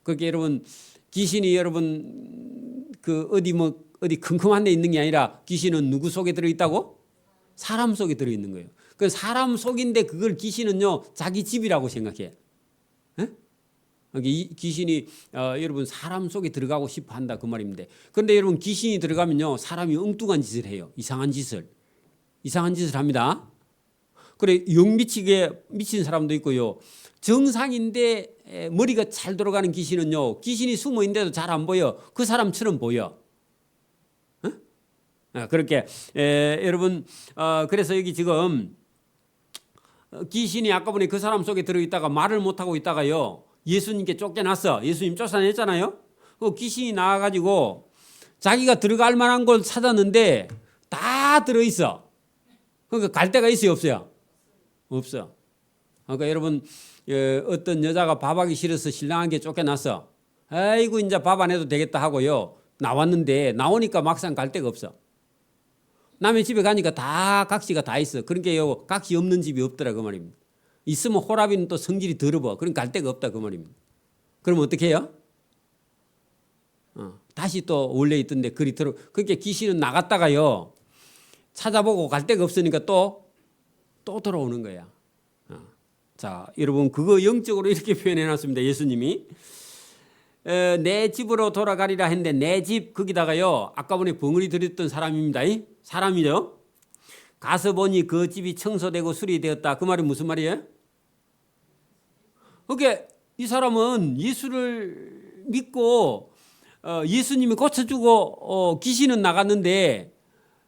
그렇게 여러분 귀신이 여러분 그 어디 뭐 어디 컴컴한 데 있는 게 아니라 귀신은 누구 속에 들어있다고? 사람 속에 들어있는 거예요. 그 사람 속인데 그걸 귀신은요 자기 집이라고 생각해. 이 귀신이 여러분 사람 속에 들어가고 싶어 한다 그 말입니다. 그런데 여러분 귀신이 들어가면요 사람이 엉뚱한 짓을 해요. 이상한 짓을 합니다. 그래 영 미친 사람도 있고요. 정상인데 머리가 잘 돌아가는 귀신은요 귀신이 숨어 있는데도 잘 안 보여. 그 사람처럼 보여. 그렇게 여러분 그래서 여기 지금 귀신이 아까 보니 그 사람 속에 들어있다가 말을 못하고 있다가요 예수님께 쫓겨났어. 예수님 쫓아냈잖아요. 그 귀신이 나와가지고 자기가 들어갈 만한 걸 찾았는데 다 들어있어. 그러니까 갈 데가 있어요 없어요? 없어. 그러니까 여러분 어떤 여자가 밥하기 싫어서 신랑한테 쫓겨났어. 아이고 이제 밥 안 해도 되겠다 하고요 나왔는데 나오니까 막상 갈 데가 없어. 남의 집에 가니까 다 각시가 다 있어. 그러니까 각시 없는 집이 없더라 그 말입니다. 있으면 호랍이는 또 성질이 더러워. 그럼 갈 데가 없다 그 말입니다. 그럼 어떻게 해요? 다시 또 원래 있던데 그리 들어. 그러니까 귀신은 나갔다가요 찾아보고 갈 데가 없으니까 또 들어오는 거야. 자 여러분 그거 영적으로 이렇게 표현해놨습니다. 예수님이 내 집으로 돌아가리라 했는데 내 집 거기다가요 아까 보니 벙어리 들였던 사람입니다. 사람이죠. 가서 보니 그 집이 청소되고 수리되었다. 그 말이 무슨 말이에요? 그러니까 이 사람은 예수를 믿고 예수님이 고쳐주고 귀신은 나갔는데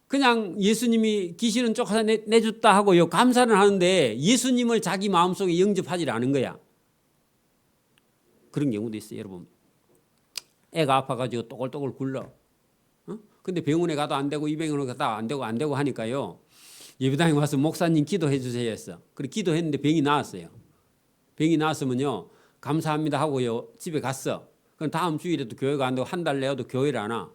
그냥 예수님이 귀신은 쫓아내줬다 하고요 감사는 하는데 예수님을 자기 마음속에 영접하지 않은 거야. 그런 경우도 있어요. 여러분 애가 아파가지고 또글또글 굴러. 근데 병원에 가도 안 되고 이 병원에 가도 안 되고 하니까요 예배당에 와서 목사님 기도해 주세요 했어. 그래 기도했는데 병이 나았어요. 병이 나았으면요 감사합니다 하고요 집에 갔어. 그럼 다음 주일에도 교회가 안 되고 한 달 내어도 교회를 안 와.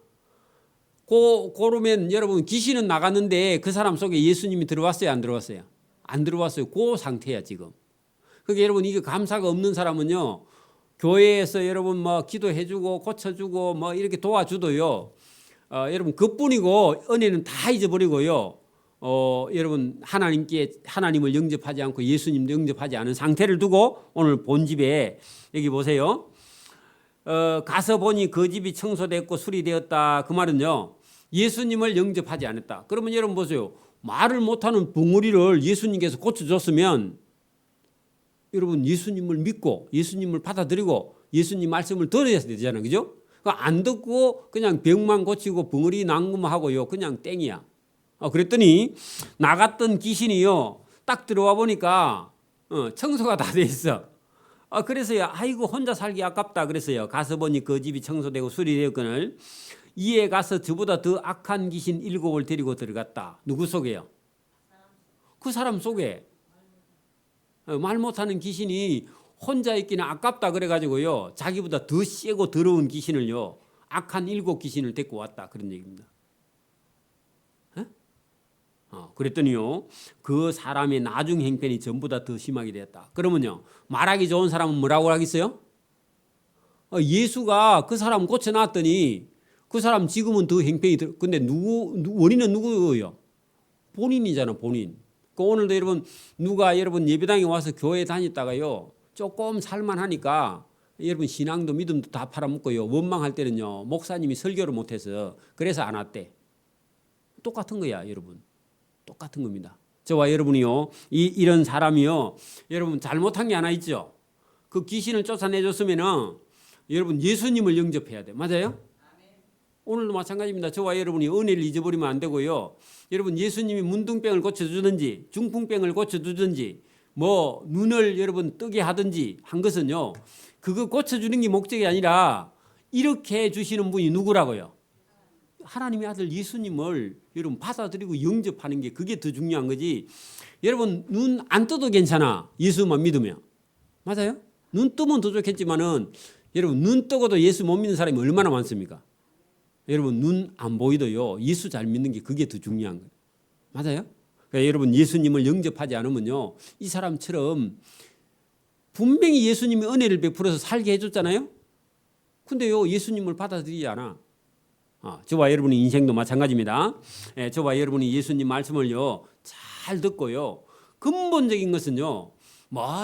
그러면 여러분 귀신은 나갔는데 그 사람 속에 예수님이 들어왔어요 안 들어왔어요? 안 들어왔어요. 그 상태야 지금. 그러니까 여러분 이게 감사가 없는 사람은요 교회에서 여러분 뭐 기도해주고 고쳐주고 뭐 이렇게 도와주도요 여러분 그뿐이고 은혜는 다 잊어버리고요 여러분 하나님을 영접하지 않고 예수님도 영접하지 않은 상태를 두고 오늘 본집에 여기 보세요. 가서 보니 그 집이 청소됐고 수리되었다. 그 말은요 예수님을 영접하지 않았다. 그러면 여러분 보세요. 말을 못하는 벙어리를 예수님께서 고쳐줬으면 여러분 예수님을 믿고 예수님을 받아들이고 예수님 말씀을 들어야 되잖아요. 그죠? 안 듣고 그냥 병만 고치고 벙어리 난금하고요 그냥 땡이야. 그랬더니 나갔던 귀신이요 딱 들어와 보니까 청소가 다 돼 있어. 그래서요 아이고 혼자 살기 아깝다 그랬어요. 가서 보니 그 집이 청소되고 수리되었거늘 이에 가서 저보다 더 악한 귀신 7을 데리고 들어갔다. 누구 속에요? 그 사람 속에. 말 못하는 귀신이 혼자 있기는 아깝다 그래가지고요 자기보다 더 세고 더러운 귀신을요 악한 7 귀신을 데리고 왔다 그런 얘기입니다. 그랬더니요 그 사람의 나중 행편이 전보다 더 심하게 되었다. 그러면요 말하기 좋은 사람은 뭐라고 하겠어요? 예수가 그 사람 고쳐놨더니 그 사람 지금은 더 행편이 근데 원인은 누구예요? 본인이잖아 본인. 오늘도 여러분 누가 여러분 예배당에 와서 교회 다녔다가요 조금 살만하니까 여러분 신앙도 믿음도 다 팔아먹고요 원망할 때는요 목사님이 설교를 못해서 그래서 안 왔대. 똑같은 거야 여러분. 똑같은 겁니다. 저와 여러분이요 이런 사람이요 여러분 잘못한 게 하나 있죠. 그 귀신을 쫓아내줬으면은 여러분 예수님을 영접해야 돼. 맞아요? 오늘도 마찬가지입니다. 저와 여러분이 은혜를 잊어버리면 안 되고요. 여러분 예수님이 문둥병을 고쳐주든지 중풍병을 고쳐주든지 뭐 눈을 여러분 뜨게 하든지 한 것은요. 그거 고쳐주는 게 목적이 아니라 이렇게 해주시는 분이 누구라고요? 하나님의 아들 예수님을 여러분 받아들이고 영접하는 게 그게 더 중요한 거지. 여러분 눈 안 떠도 괜찮아. 예수만 믿으면. 맞아요? 눈 뜨면 더 좋겠지만은 여러분 눈 뜨고도 예수 못 믿는 사람이 얼마나 많습니까? 여러분 눈 안 보이도요 예수 잘 믿는 게 그게 더 중요한 거예요. 맞아요? 그러니까 여러분 예수님을 영접하지 않으면요 이 사람처럼 분명히 예수님이 은혜를 베풀어서 살게 해줬잖아요. 근데요 예수님을 받아들이지 않아. 저와 여러분의 인생도 마찬가지입니다. 저와 여러분이 예수님 말씀을요 잘 듣고요. 근본적인 것은요.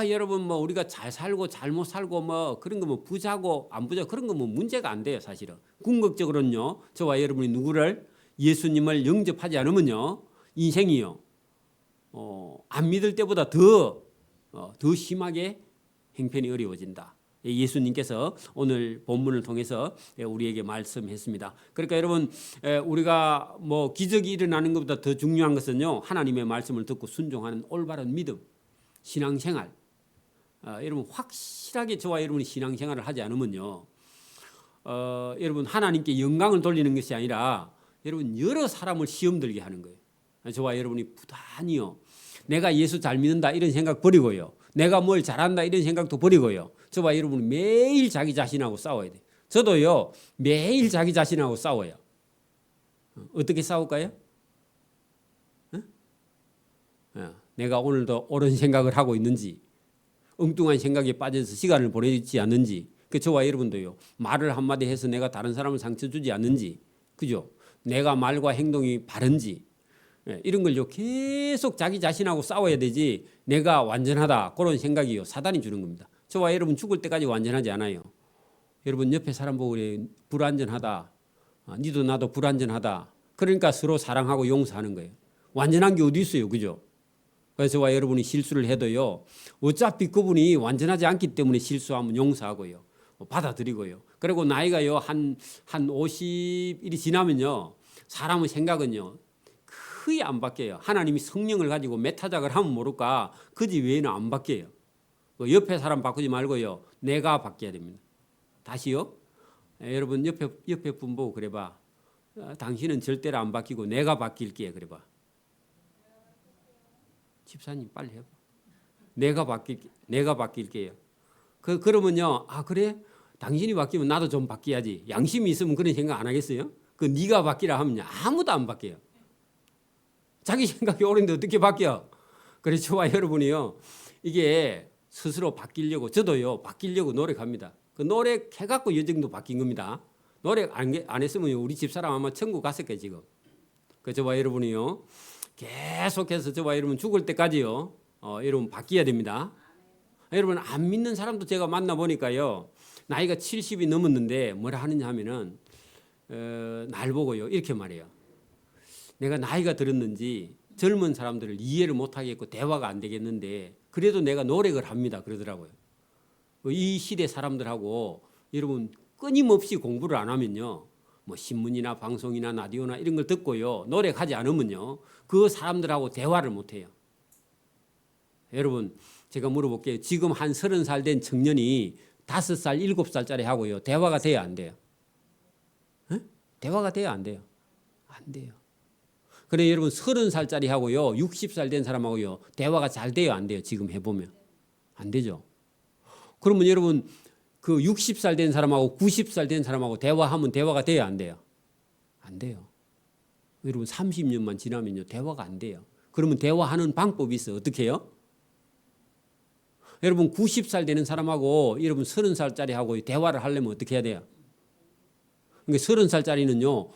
여러분 우리가 잘 살고 잘못 살고 그런 거 부자고 안 부자 그런 거 문제가 안 돼요, 사실은. 궁극적으로는요. 저와 여러분이 누구를 예수님을 영접하지 않으면요. 인생이요. 안 믿을 때보다 더 심하게 형편이 어려워진다. 예수님께서 오늘 본문을 통해서 우리에게 말씀했습니다. 그러니까 여러분 우리가 기적이 일어나는 것보다 더 중요한 것은요. 하나님의 말씀을 듣고 순종하는 올바른 믿음, 신앙생활. 여러분 확실하게 저와 여러분이 신앙생활을 하지 않으면요. 여러분 하나님께 영광을 돌리는 것이 아니라 여러분 여러 사람을 시험 들게 하는 거예요. 저와 여러분이 부단히요. 내가 예수 잘 믿는다 이런 생각 버리고요. 내가 뭘 잘한다 이런 생각도 버리고요. 저와 여러분이 매일 자기 자신하고 싸워야 돼요. 저도요. 매일 자기 자신하고 싸워요. 어떻게 싸울까요? 내가 오늘도 옳은 생각을 하고 있는지 엉뚱한 생각에 빠져서 시간을 보내지 않는지 저와 여러분도요. 말을 한마디 해서 내가 다른 사람을 상처 주지 않는지 그죠? 내가 말과 행동이 바른지 이런 걸요. 계속 자기 자신하고 싸워야 되지 내가 완전하다 그런 생각이요. 사단이 주는 겁니다. 저와 여러분 죽을 때까지 완전하지 않아요. 여러분 옆에 사람 보고 그래, 불완전하다. 니도 나도 불완전하다. 그러니까 서로 사랑하고 용서하는 거예요. 완전한 게 어디 있어요. 그죠? 그래서 저와 여러분이 실수를 해도요. 어차피 그분이 완전하지 않기 때문에 실수하면 용서하고요. 받아들이고요. 그리고 나이가요. 한 50일이 지나면요. 사람의 생각은요. 거의 안 바뀌어요. 하나님이 성령을 가지고 메타작을 하면 모를까 그지 외에는 안 바뀌어요. 옆에 사람 바꾸지 말고요. 내가 바뀌어야 됩니다. 다시요. 여러분 옆에 분 보고 그래봐. 당신은 절대로 안 바뀌고 내가 바뀔게 그래봐. 집사님 빨리 해봐. 내가 바뀔게요. 그러면요. 그래? 당신이 바뀌면 나도 좀 바뀌어야지. 양심이 있으면 그런 생각 안 하겠어요? 네가 바뀌라 하면 아무도 안 바뀌어요. 자기 생각이 옳은데 어떻게 바뀌어? 그래서 저와 여러분이요. 이게 스스로 바뀌려고 저도요. 바뀌려고 노력합니다. 노력해갖고 이 정도 바뀐 겁니다. 노력 안 했으면 우리 집사람 아마 천국 갔을 거예요 지금. 저와 여러분이요. 계속해서 저와 여러분 죽을 때까지요. 여러분 바뀌어야 됩니다. 여러분 안 믿는 사람도 제가 만나보니까요. 나이가 70이 넘었는데 뭐라 하느냐 하면은 날 보고요. 이렇게 말해요. 내가 나이가 들었는지 젊은 사람들을 이해를 못하겠고 대화가 안 되겠는데 그래도 내가 노력을 합니다. 그러더라고요. 이 시대 사람들하고 여러분 끊임없이 공부를 안 하면요. 신문이나 방송이나 라디오나 이런 걸 듣고요. 노력하지 않으면요. 그 사람들하고 대화를 못해요. 여러분 제가 물어볼게요. 지금 한 30살 된 청년이 5살, 7살짜리 하고요. 대화가 돼야 안 돼요? 대화가 돼야 안 돼요? 안 돼요. 그래 여러분 30살짜리 하고요. 60살 된 사람하고요. 대화가 잘 돼요? 안 돼요? 지금 해보면. 안 되죠. 그러면 여러분 그 60살 된 사람하고 90살 된 사람하고 대화하면 대화가 돼야 안 돼요? 안 돼요. 여러분 30년만 지나면요. 대화가 안 돼요. 그러면 대화하는 방법이 있어요. 어떻게 해요? 여러분 90살 되는 사람하고 여러분 30살짜리하고 대화를 하려면 어떻게 해야 돼요? 그러니까 30살짜리는요.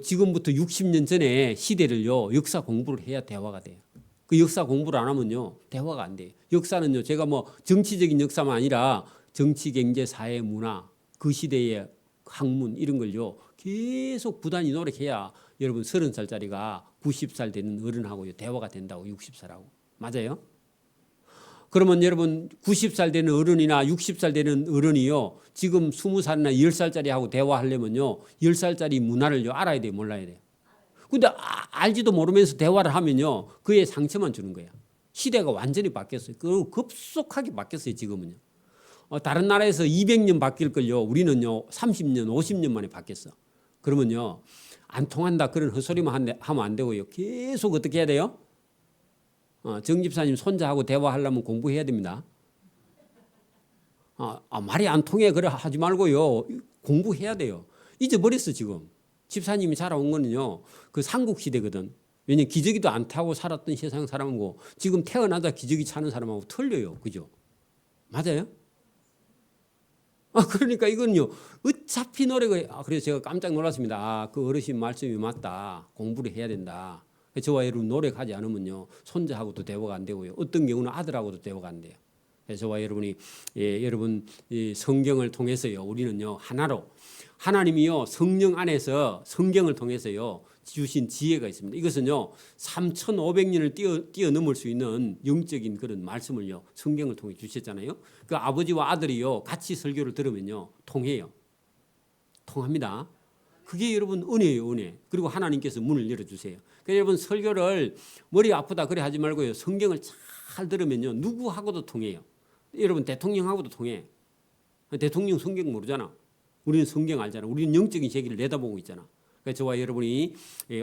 지금부터 60년 전에 시대를요. 역사 공부를 해야 대화가 돼요. 그 역사 공부를 안 하면요. 대화가 안 돼요. 역사는요. 제가 정치적인 역사만 아니라 정치, 경제, 사회, 문화 그 시대의 학문 이런 걸요. 계속 부단히 노력해야 여러분 30살짜리가 90살 되는 어른하고요. 대화가 된다고 60살하고. 맞아요? 그러면 여러분 90살 되는 어른이나 60살 되는 어른이요. 지금 20살이나 10살짜리하고 대화하려면요. 10살짜리 문화를요. 알아야 돼요. 몰라야 돼요. 근데 알지도 모르면서 대화를 하면요. 그의 상처만 주는 거예요. 시대가 완전히 바뀌었어요. 그리고 급속하게 바뀌었어요. 지금은요. 다른 나라에서 200년 바뀔 걸요. 우리는요. 30년, 50년 만에 바뀌었어. 그러면요. 안 통한다. 그런 헛소리만 하면 안 되고요. 계속 어떻게 해야 돼요? 정 집사님 손자하고 대화하려면 공부해야 됩니다. 말이 안 통해 그래 하지 말고요. 공부해야 돼요. 잊어버렸어 지금. 집사님이 자라온 거는요. 그 삼국시대거든. 왜냐면 기저귀도 안 타고 살았던 세상 사람하고 지금 태어나자 기저귀 차는 사람하고 틀려요. 그죠? 맞아요? 그러니까 이건요 어차피 노력을 그래서 제가 깜짝 놀랐습니다. 그 어르신 말씀이 맞다. 공부를 해야 된다. 저와 여러분 노력하지 않으면요 손자하고도 대화가 안 되고요. 어떤 경우는 아들하고도 대화가 안 돼요. 그래서 저와 여러분이 여러분 이 성경을 통해서요 우리는요 하나로 하나님이요 성령 안에서 성경을 통해서요 주신 지혜가 있습니다. 이것은요 3,500년을 뛰어넘을 수 있는 영적인 그런 말씀을요 성경을 통해 주셨잖아요. 그 아버지와 아들이요 같이 설교를 들으면요 통해요. 통합니다. 그게 여러분 은혜예요, 은혜. 그리고 하나님께서 문을 열어주세요. 그러니까 여러분 설교를 머리 아프다 그래 하지 말고요 성경을 잘 들으면요 누구하고도 통해요. 여러분 대통령하고도 통해. 대통령 성경 모르잖아. 우리는 성경 알잖아. 우리는 영적인 세계를 내다보고 있잖아. 그래서 저와 여러분이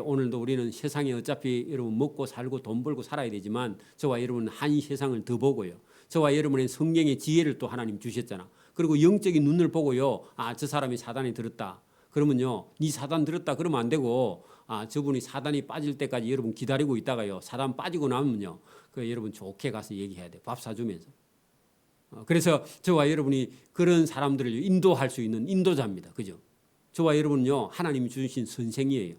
오늘도 우리는 세상에 어차피 여러분 먹고 살고 돈 벌고 살아야 되지만 저와 여러분은 한 세상을 더 보고요. 저와 여러분의 성경의 지혜를 또 하나님 주셨잖아. 그리고 영적인 눈을 보고요. 저 사람이 사단에 들었다. 그러면요. 네 사단 들었다 그러면 안 되고 저분이 사단이 빠질 때까지 여러분 기다리고 있다가요. 사단 빠지고 나면요. 그 여러분 좋게 가서 얘기해야 돼. 밥 사주면서. 그래서 저와 여러분이 그런 사람들을 인도할 수 있는 인도자입니다. 그죠? 저와 여러분은요 하나님이 주신 선생이에요.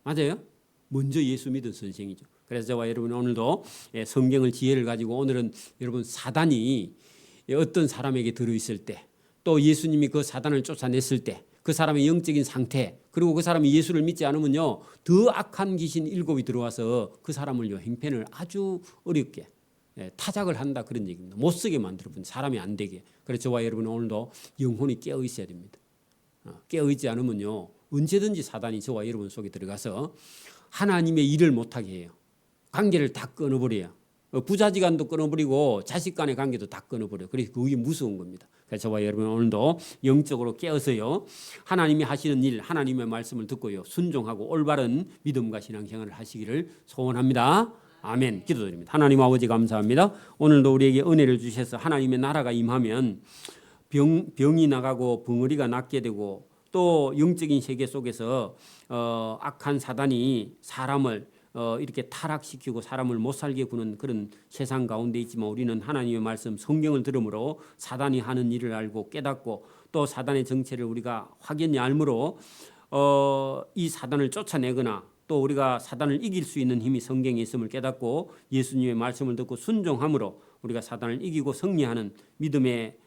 맞아요? 먼저 예수 믿은 선생이죠. 그래서 저와 여러분 오늘도 성경을 지혜를 가지고 오늘은 여러분 사단이 어떤 사람에게 들어있을 때 또 예수님이 그 사단을 쫓아냈을 때 그 사람의 영적인 상태 그리고 그 사람이 예수를 믿지 않으면요 더 악한 귀신 7이 들어와서 그 사람을요 행편을 아주 어렵게 타작을 한다 그런 얘기입니다. 못 쓰게 만들어본 사람이 안 되게. 그래서 저와 여러분 오늘도 영혼이 깨어 있어야 됩니다. 깨어 있지 않으면요 언제든지 사단이 저와 여러분 속에 들어가서 하나님의 일을 못하게 해요. 관계를 다 끊어버려요. 부자지간도 끊어버리고 자식 간의 관계도 다 끊어버려요. 그래서 그게 무서운 겁니다. 그래서 저와 여러분 오늘도 영적으로 깨어서요 하나님이 하시는 일 하나님의 말씀을 듣고요 순종하고 올바른 믿음과 신앙생활을 하시기를 소원합니다. 아멘. 기도드립니다. 하나님 아버지 감사합니다. 오늘도 우리에게 은혜를 주셔서 하나님의 나라가 임하면 병이 나가고 벙어리가 낫게 되고 또 영적인 세계 속에서 악한 사단이 사람을 이렇게 타락시키고 사람을 못 살게 구는 그런 세상 가운데 있지만 우리는 하나님의 말씀 성경을 들음으로 사단이 하는 일을 알고 깨닫고 또 사단의 정체를 우리가 확연히 알므로 이 사단을 쫓아내거나 또 우리가 사단을 이길 수 있는 힘이 성경에 있음을 깨닫고 예수님의 말씀을 듣고 순종함으로 우리가 사단을 이기고 승리하는 믿음의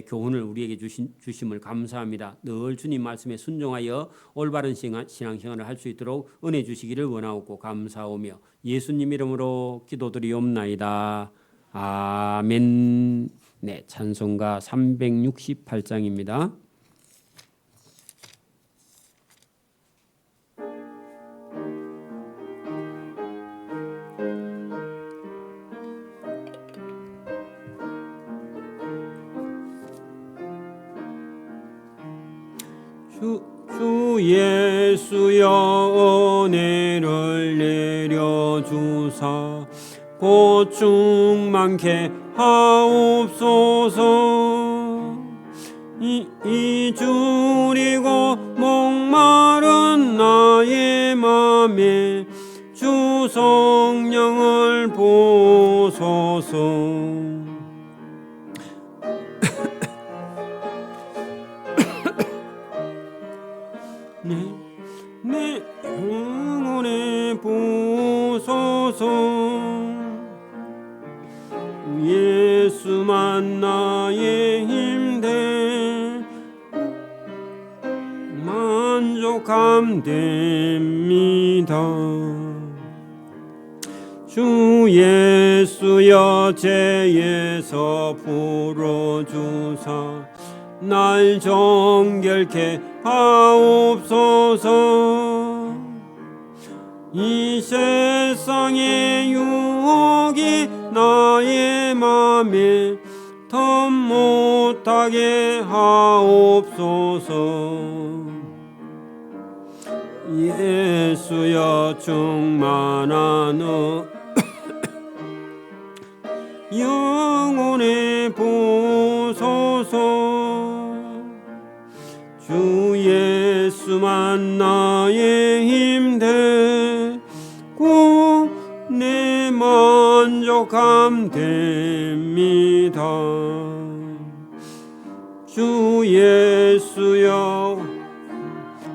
교훈을 우리에게 주심을 감사합니다. 늘 주님 말씀에 순종하여 올바른 신앙생활을 할 수 있도록 은혜 주시기를 원하옵고 감사하오며 예수님 이름으로 기도드리옵나이다. 아멘. 네, 찬송가 368장입니다. 주 예수여 은혜를 내려주사 곧 충만케 하옵소서. 이주리고 목마른 나의 맘에 주 성령을 부소서. 내 영혼에 부소서. 예수만 나의 힘돼 만족함 됩니다. 주 예수여 죄에서 풀어주사 날 정결케 하옵소서. 이 세상의 유혹이 나의 맘에 덤 못하게 하옵소서. 예수여 충만한 영혼에 부소서. 주 예수만 나의 힘되고 내 만족함 됩니다. 주 주 예수여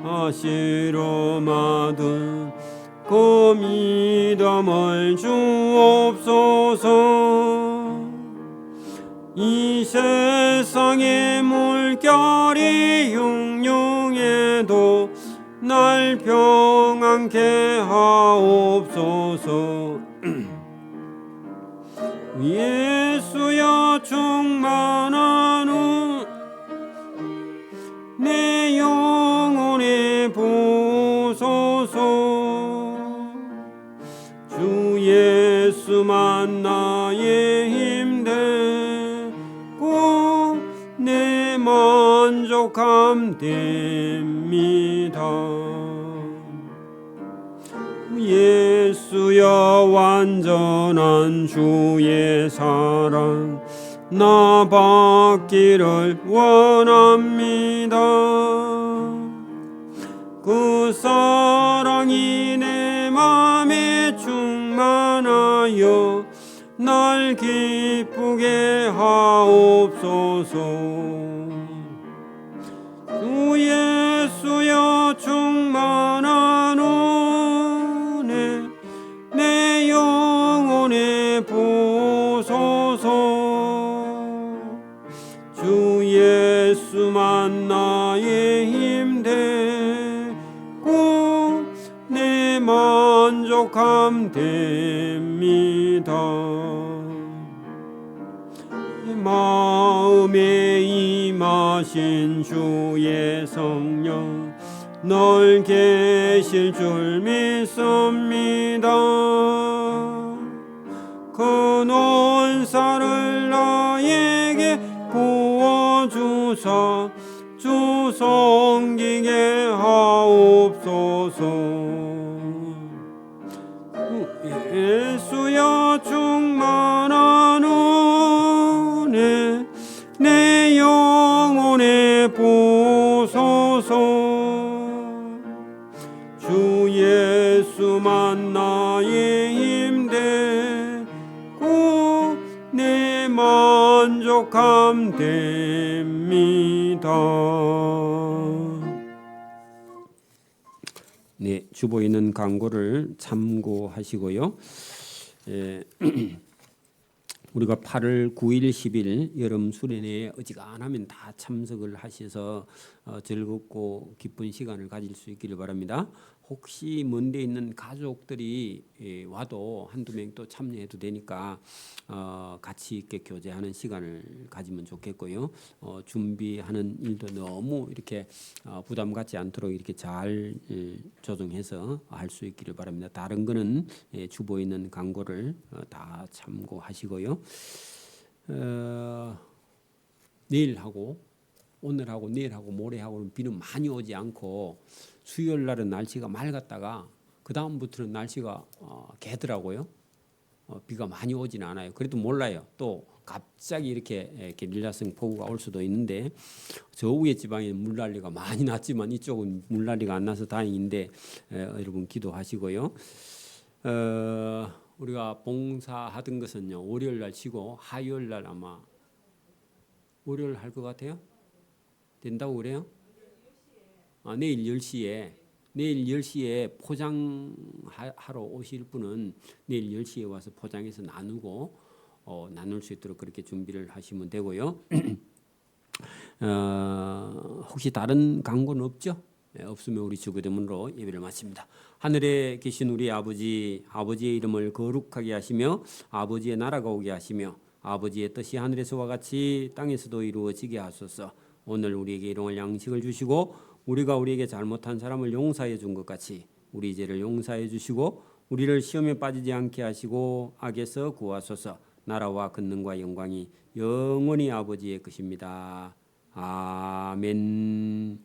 아시로마든 그 믿음을 주옵소서. 이 세상의 물결이 흉흉해도 날 평안케 하옵소서. 예수여 충만한 내 영혼에 보소서. 주 예수만 나의 힘 되고 내 만족함 됩니다. 예수여 완전한 주의 사랑 나 받기를 원합니다. 그 사랑이 내 맘에 충만하여 날 기쁘게 하옵소서. 주 예수여 충만한 은혜 내 영혼에 보소서. 주 예수만 나의 힘 되고 내 만족함 됩니다. 마음에 임하신 주의 성령 널 계실 줄 믿습니다. 그 논사를 나에게 부어주사 주 섬기게 하옵소서. 예수여 충만한 은혜 내 영혼에 보소서. 주 예수만 나의 힘 되고 내 만족함 됩니다. 네, 주보 있는 광고를 참고하시고요. 우리가 8월 9일, 10일 여름 수련회에 어지간하면 다 참석을 하셔서 즐겁고 기쁜 시간을 가질 수 있기를 바랍니다. 혹시 먼데 있는 가족들이 와도 한두 명 또 참여해도 되니까 같이 있게 교제하는 시간을 가지면 좋겠고요. 준비하는 일도 너무 이렇게 부담 갖지 않도록 이렇게 잘 조정해서 할 수 있기를 바랍니다. 다른 거는 주보에 있는 광고를 다 참고하시고요. 내일하고 오늘하고 내일하고 모레하고는 비는 많이 오지 않고 수요일 날은 날씨가 맑았다가 그 다음부터는 날씨가 개더라고요. 비가 많이 오지는 않아요. 그래도 몰라요. 또 갑자기 이렇게 게릴라성 폭우가 올 수도 있는데 저 위에 지방에는 물난리가 많이 났지만 이쪽은 물난리가 안 나서 다행인데 여러분 기도하시고요. 우리가 봉사하던 것은요 월요일 날 쉬고 화요일 날 아마 월요일 할 것 같아요. 된다고 그래요? 내일 10시에 포장하러 오실 분은 내일 10시에 와서 포장해서 나누고 나눌 수 있도록 그렇게 준비를 하시면 되고요. 혹시 다른 광고는 없죠? 없으면 우리 주기도문으로 예배를 마칩니다. 하늘에 계신 우리 아버지, 아버지의 이름을 거룩하게 하시며 아버지의 나라가 오게 하시며 아버지의 뜻이 하늘에서와 같이 땅에서도 이루어지게 하소서. 오늘 우리에게 일용할 양식을 주시고 우리가 우리에게 잘못한 사람을 용서해 준 것 같이 우리 죄를 용서해 주시고 우리를 시험에 빠지지 않게 하시고 악에서 구하소서. 나라와 권능과 영광이 영원히 아버지의 것입니다. 아멘.